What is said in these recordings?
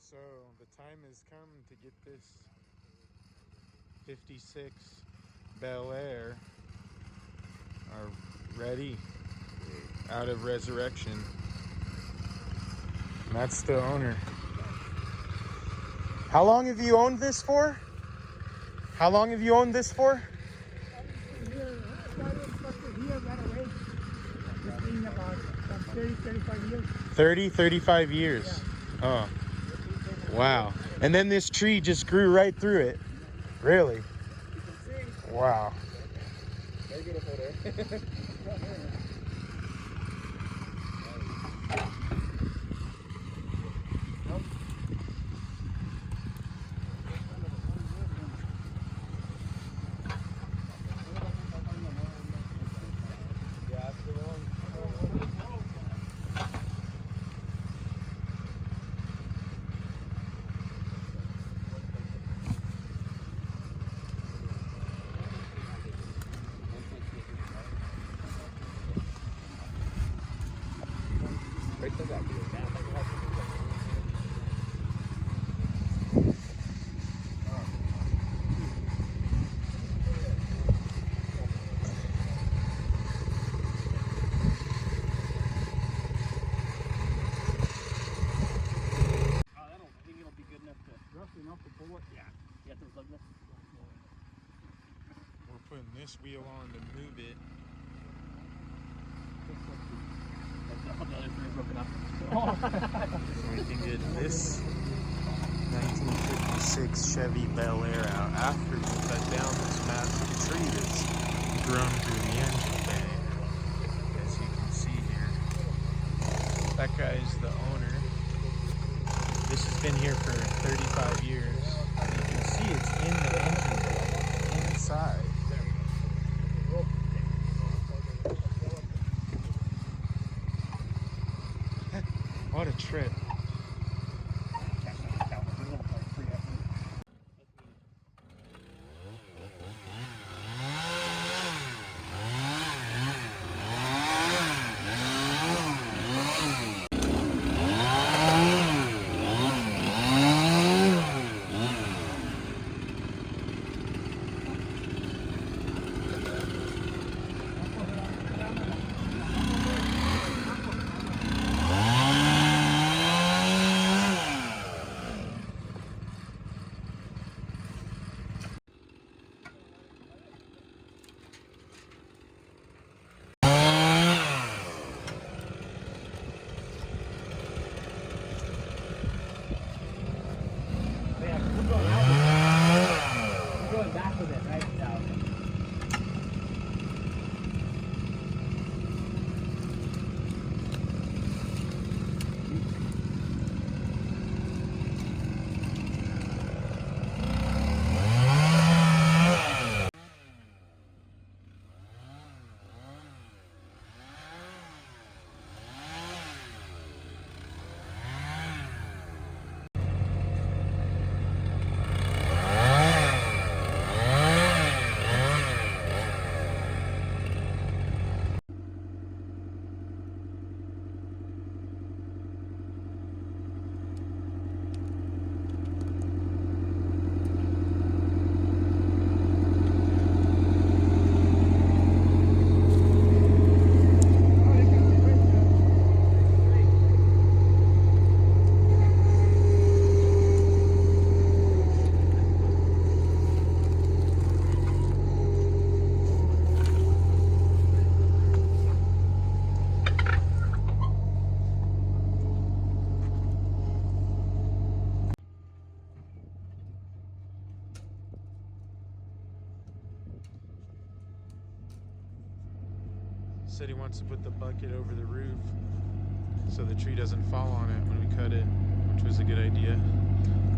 So the time has come to get this 56 Bel Air ready out of Resurrection. And that's the owner. How long have you owned this for? How long have you owned this for? 35 years. Oh, wow. And then this tree just grew right through it. Really? Wow. We're putting this wheel on to move it. So we can get this 1956 Chevy Bel Air out after we cut down this massive tree that's grown through the engine bay. As you can see here. That guy's the owner. This has been here for 35 years. And you can see it's in the engine bay, inside. What a trip. Said he wants to put the bucket over the roof so the tree doesn't fall on it when we cut it, which was a good idea.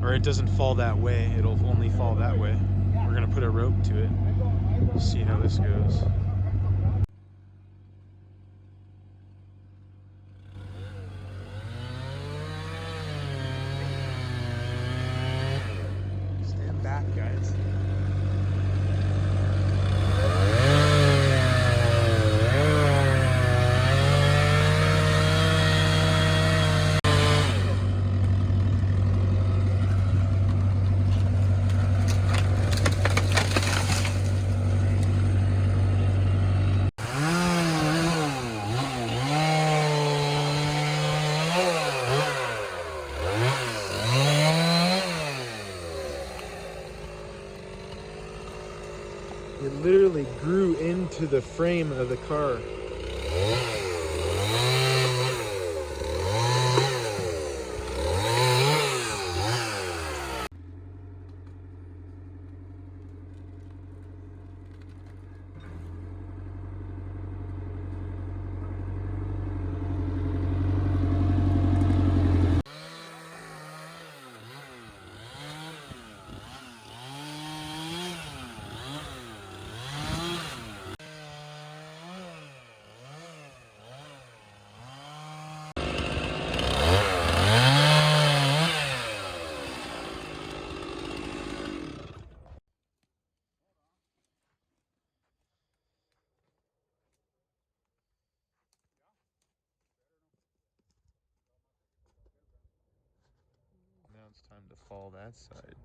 Or it doesn't fall that way, it'll only fall that way. We're gonna put a rope to it. See how this goes. Stand back, guys. literally grew into the frame of the car. Now it's time to fall that side.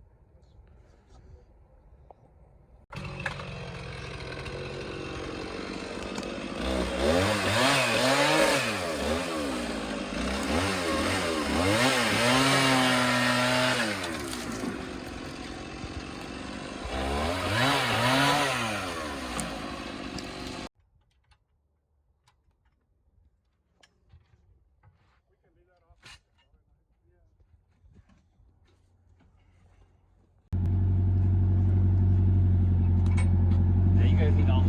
Now you guys need all.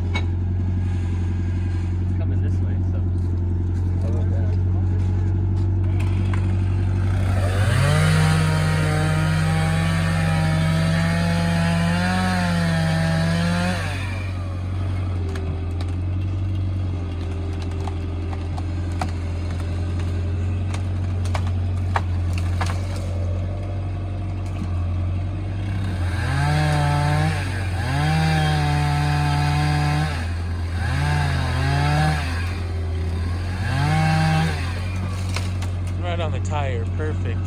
It's coming this way, so. Follow that. Right on the tire, perfect.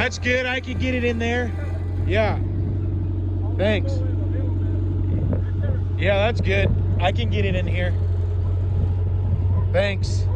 That's good. I could get it in there. Yeah. Thanks. Yeah, that's good. I can get it in here. Thanks.